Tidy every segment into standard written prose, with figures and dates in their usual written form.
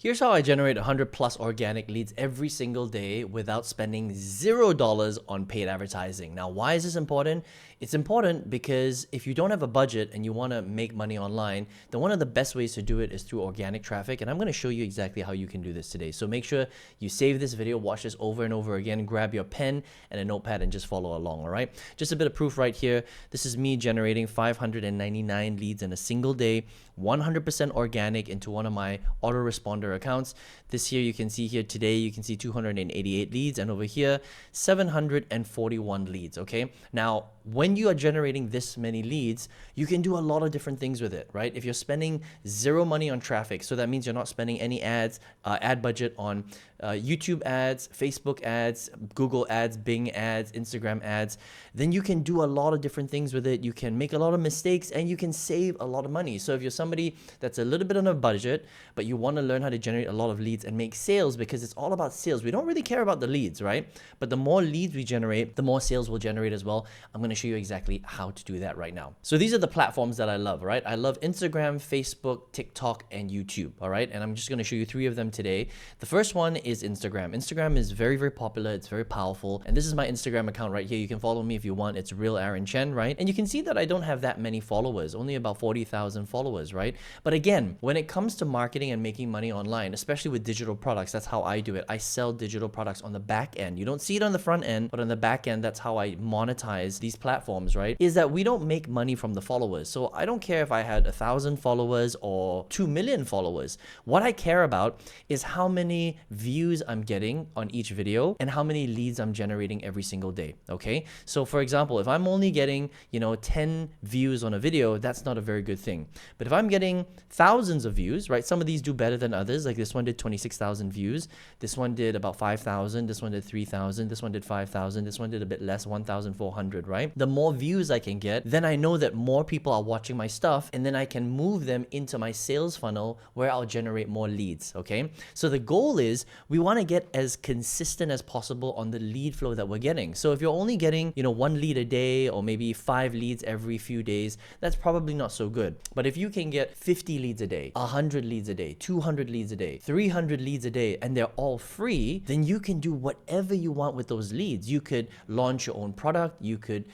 Here's how I generate 100 plus organic leads every single day without spending $0 on paid advertising. Now, why is this important? It's important because if you don't have a budget and you want to make money online, then one of the best ways to do it is through organic traffic. And I'm going to show you exactly how you can do this today. So make sure you save this video, watch this over and over again, grab your pen and a notepad and just follow along, all right? Just a bit of proof right here. This is me generating 599 leads in a single day, 100% organic into one of my autoresponder accounts. This here you can see here today, you can see 288 leads, and over here 741 leads. Okay, now when you are generating this many leads, you can do a lot of different things with it, right? If you're spending zero money on traffic, so that means you're not spending any ads, ad budget on YouTube ads, Facebook ads, Google ads, Bing ads, Instagram ads, then you can do a lot of different things with it. You can make a lot of mistakes and you can save a lot of money. So if you're somebody that's a little bit on a budget, but you want to learn how to generate a lot of leads and make sales, because it's all about sales. We don't really care about the leads, right? But the more leads we generate, the more sales we'll generate as well. I'm going to show you exactly how to do that right now. So these are the platforms that I love, right? I love Instagram, Facebook, TikTok, and YouTube, all right? And I'm just going to show you 3 of them today. The first one is Instagram. Instagram is very, very popular. It's very powerful. And this is my Instagram account right here. You can follow me if you want. It's real Aaron Chen, right? And you can see that I don't have that many followers, only about 40,000 followers, right? But again, when it comes to marketing and making money online, especially with digital products, that's how I do it. I sell digital products on the back end. You don't see it on the front end, but on the back end, that's how I monetize these platforms, right? Is that we don't make money from the followers. So I don't care if I had 1,000 followers or 2 million followers. What I care about is how many views I'm getting on each video and how many leads I'm generating every single day, okay? So for example, if I'm only getting, 10 views on a video, that's not a very good thing. But if I'm getting thousands of views, right? Some of these do better than others. Like this one did 26,000 views. This one did about 5,000. This one did 3,000. This one did 5,000. This one did a bit less, 1,400, right? The more views I can get, then I know that more people are watching my stuff, and then I can move them into my sales funnel where I'll generate more leads, okay? So the goal is we want to get as consistent as possible on the lead flow that we're getting. So if you're only getting, 1 lead a day or maybe 5 leads every few days, that's probably not so good. But if you can get 50 leads a day, 100 leads a day, 200 leads a day, 300 leads a day, and they're all free, then you can do whatever you want with those leads. You could launch your own product. You could,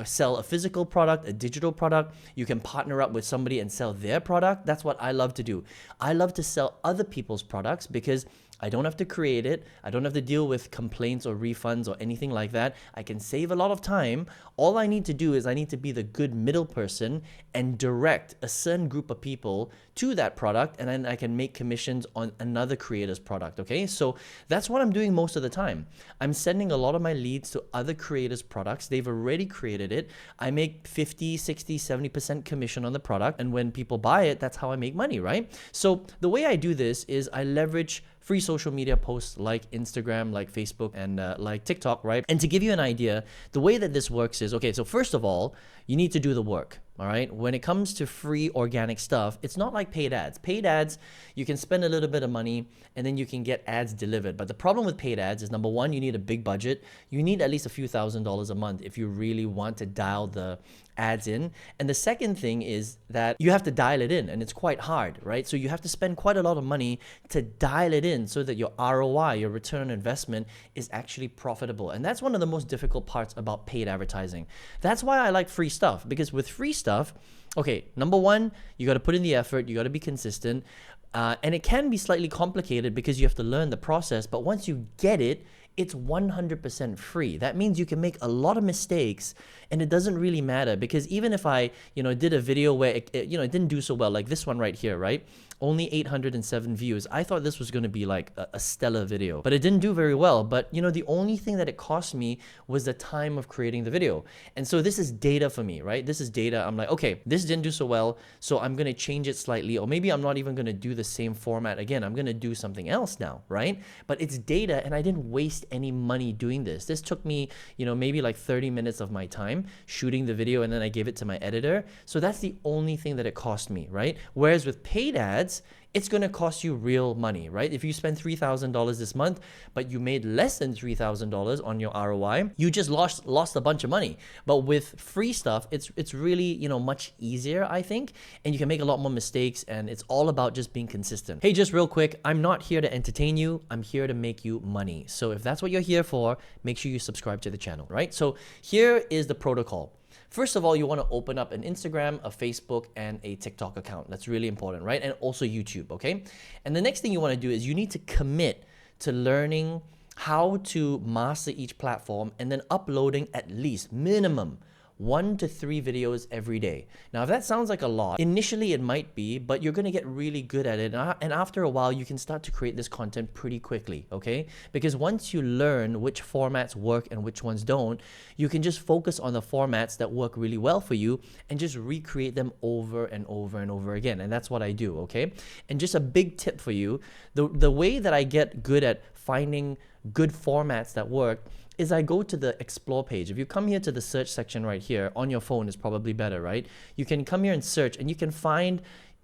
sell a physical product, a digital product. You can partner up with somebody and sell their product. That's what I love to do. I love to sell other people's products because I don't have to create it. I don't have to deal with complaints or refunds or anything like that. I can save a lot of time. All I need to do is I need to be the good middle person and direct a certain group of people to that product, and then I can make commissions on another creator's product, okay? So that's what I'm doing most of the time. I'm sending a lot of my leads to other creators' products. They've already created it. I make 50, 60, 70% commission on the product, and when people buy it, that's how I make money, right? So the way I do this is I leverage free social media posts like Instagram, like Facebook, and like TikTok, right? And to give you an idea, the way that this works is, okay, so first of all, you need to do the work, all right? When it comes to free organic stuff, it's not like paid ads. Paid ads, you can spend a little bit of money and then you can get ads delivered. But the problem with paid ads is, number one, you need a big budget. You need at least a few $1,000s a month if you really want to dial the ads in. And the second thing is that you have to dial it in, and it's quite hard, right? So you have to spend quite a lot of money to dial it in so that your ROI, your return on investment, is actually profitable. And that's one of the most difficult parts about paid advertising. That's why I like free stuff, because with free stuff, okay, number one, you got to put in the effort, you got to be consistent, and it can be slightly complicated because you have to learn the process, but once you get it, it's 100% free. That means you can make a lot of mistakes and it doesn't really matter, because even if I, did a video where it didn't do so well, like this one right here, right? Only 807 views. I thought this was going to be like a stellar video, but it didn't do very well. But the only thing that it cost me was the time of creating the video. And so this is data for me, right? This is data. I'm like, okay, this didn't do so well, so I'm going to change it slightly, or maybe I'm not even going to do the same format again. I'm going to do something else now, right? But it's data, and I didn't waste any money doing this. This took me, maybe like 30 minutes of my time shooting the video, and then I gave it to my editor. So that's the only thing that it cost me, right? Whereas with paid ads, it's going to cost you real money, right? If you spend $3,000 this month, but you made less than $3,000 on your ROI, you just lost a bunch of money. But with free stuff, it's really, much easier, I think, and you can make a lot more mistakes, and it's all about just being consistent. Hey, just real quick, I'm not here to entertain you. I'm here to make you money. So if that's what you're here for, make sure you subscribe to the channel, right? So here is the protocol. First of all, you want to open up an Instagram, a Facebook, and a TikTok account. That's really important, right? And also YouTube, okay? And the next thing you want to do is you need to commit to learning how to master each platform and then uploading at least minimum 1 to 3 videos every day. Now, if that sounds like a lot, initially it might be, but you're going to get really good at it. And after a while, you can start to create this content pretty quickly, okay? Because once you learn which formats work and which ones don't, you can just focus on the formats that work really well for you and just recreate them over and over and over again. And that's what I do, okay? And just a big tip for you, the way that I get good at finding good formats that work is I go to the explore page. If you come here to the search section right here, on your phone is probably better, right? You can come here and search, and you can find,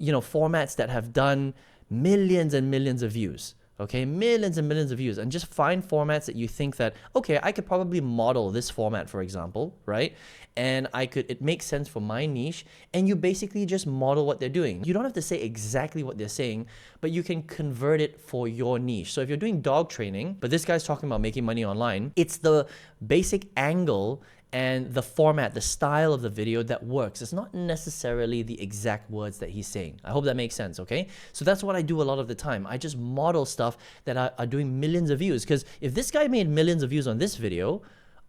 formats that have done millions and millions of views. Okay, millions and millions of views, and just find formats that you think that, okay, I could probably model this format, for example, right? And it makes sense for my niche, and you basically just model what they're doing. You don't have to say exactly what they're saying, but you can convert it for your niche. So if you're doing dog training, but this guy's talking about making money online, it's the basic angle and the format, the style of the video that works. It's not necessarily the exact words that he's saying. I hope that makes sense, okay? So that's what I do a lot of the time. I just model stuff that are doing millions of views, because if this guy made millions of views on this video,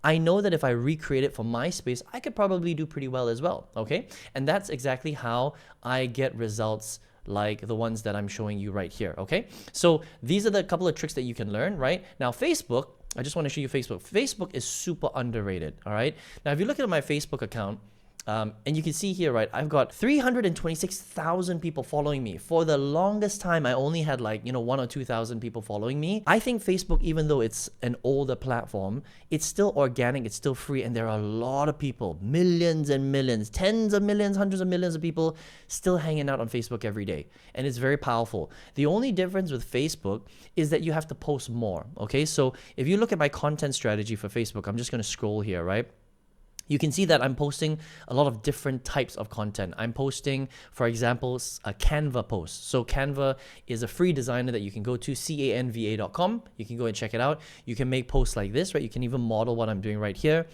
I know that if I recreate it for my space, I could probably do pretty well as well, okay? And that's exactly how I get results like the ones that I'm showing you right here, okay? So these are the couple of tricks that you can learn, right? Now, Facebook, I just want to show you Facebook. Facebook is super underrated, all right? Now, if you look at my Facebook account, and you can see here, right, I've got 326,000 people following me. For the longest time, I only had 1 or 2,000 people following me. I think Facebook, even though it's an older platform, it's still organic, it's still free, and there are a lot of people, millions and millions, tens of millions, hundreds of millions of people still hanging out on Facebook every day. And it's very powerful. The only difference with Facebook is that you have to post more, okay? So if you look at my content strategy for Facebook, I'm just going to scroll here, right? You can see that I'm posting a lot of different types of content. I'm posting, for example, a Canva post. So Canva is a free designer that you can go to, canva.com. You can go and check it out. You can make posts like this, right? You can even model what I'm doing right here.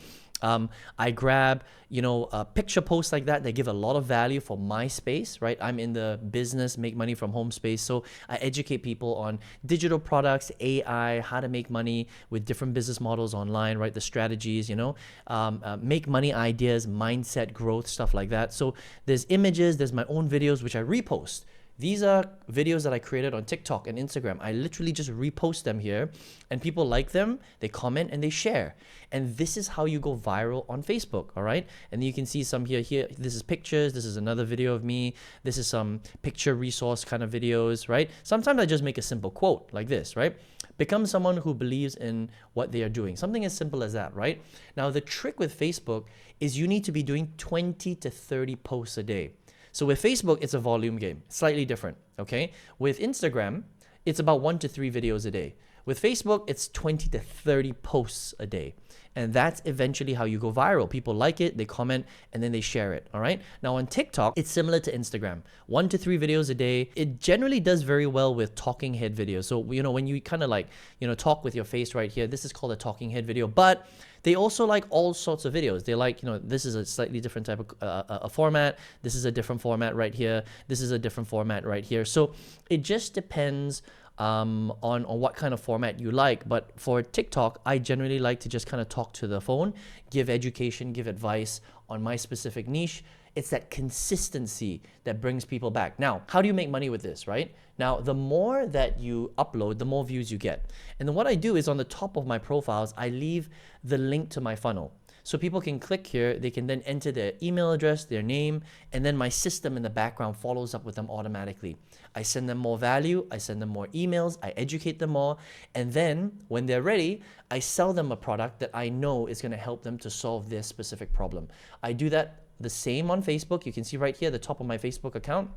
I grab, a picture posts like that. They give a lot of value for my space, right? I'm in the business, make money from home space. So I educate people on digital products, AI, how to make money with different business models online, right? The strategies, make money ideas, mindset, growth, stuff like that. So there's images, there's my own videos, which I repost. These are videos that I created on TikTok and Instagram. I literally just repost them here, and people like them, they comment, and they share. And this is how you go viral on Facebook, all right? And you can see some here. This is pictures. This is another video of me. This is some picture resource kind of videos, right? Sometimes I just make a simple quote like this, right? Become someone who believes in what they are doing. Something as simple as that, right? Now, the trick with Facebook is you need to be doing 20 to 30 posts a day. So with Facebook, it's a volume game, slightly different, okay? With Instagram, it's about 1 to 3 videos a day. With Facebook, it's 20 to 30 posts a day. And that's eventually how you go viral. People like it, they comment, and then they share it, all right? Now on TikTok, it's similar to Instagram. 1 to 3 videos a day. It generally does very well with talking head videos. So, when you kind of talk with your face right here, this is called a talking head video. But they also like all sorts of videos. They like, this is a slightly different type of a format. This is a different format right here. This is a different format right here. So it just depends on what kind of format you like. But for TikTok, I generally like to just kind of talk to the phone, give education, give advice on my specific niche. It's that consistency that brings people back. Now, how do you make money with this, right? Now, the more that you upload, the more views you get. And then what I do is on the top of my profiles, I leave the link to my funnel. So people can click here, they can then enter their email address, their name, and then my system in the background follows up with them automatically. I send them more value, I send them more emails, I educate them more, and then when they're ready, I sell them a product that I know is gonna help them to solve their specific problem. I do that the same on Facebook. You can see right here, the top of my Facebook account.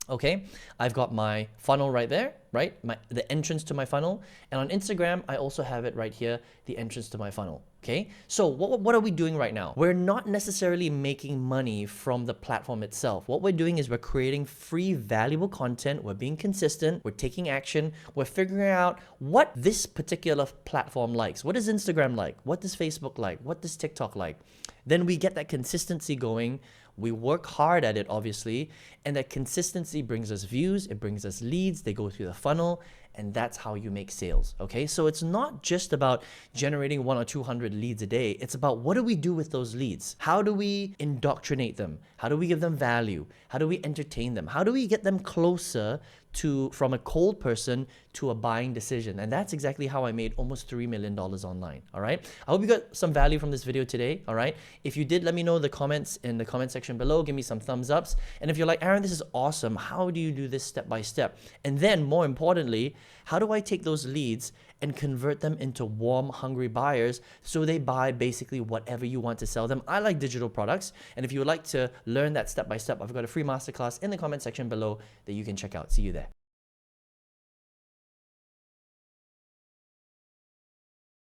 Okay, I've got my funnel right there, right? The entrance to my funnel. And on Instagram, I also have it right here, the entrance to my funnel. Okay, so what are we doing right now? We're not necessarily making money from the platform itself. What we're doing is we're creating free, valuable content. We're being consistent. We're taking action. We're figuring out what this particular platform likes. What does Instagram like? What does Facebook like? What does TikTok like? Then we get that consistency going. We work hard at it, obviously, and that consistency brings us views, it brings us leads, they go through the funnel, and that's how you make sales, okay? So it's not just about generating 100 or 200 leads a day. It's about what do we do with those leads? How do we indoctrinate them? How do we give them value? How do we entertain them? How do we get them closer to from a cold person to a buying decision? And that's exactly how I made almost $3 million online. All right, I hope you got some value from this video today. All right, if you did, let me know in the comments in the comment section below. Give me some thumbs ups. And if you're like, Aaron, this is awesome, how do you do this step by step? And then more importantly, how do I take those leads and convert them into warm, hungry buyers so they buy basically whatever you want to sell them? I like digital products, and if you would like to learn that step by step, I've got a free masterclass in the comment section below that you can check out. See you there.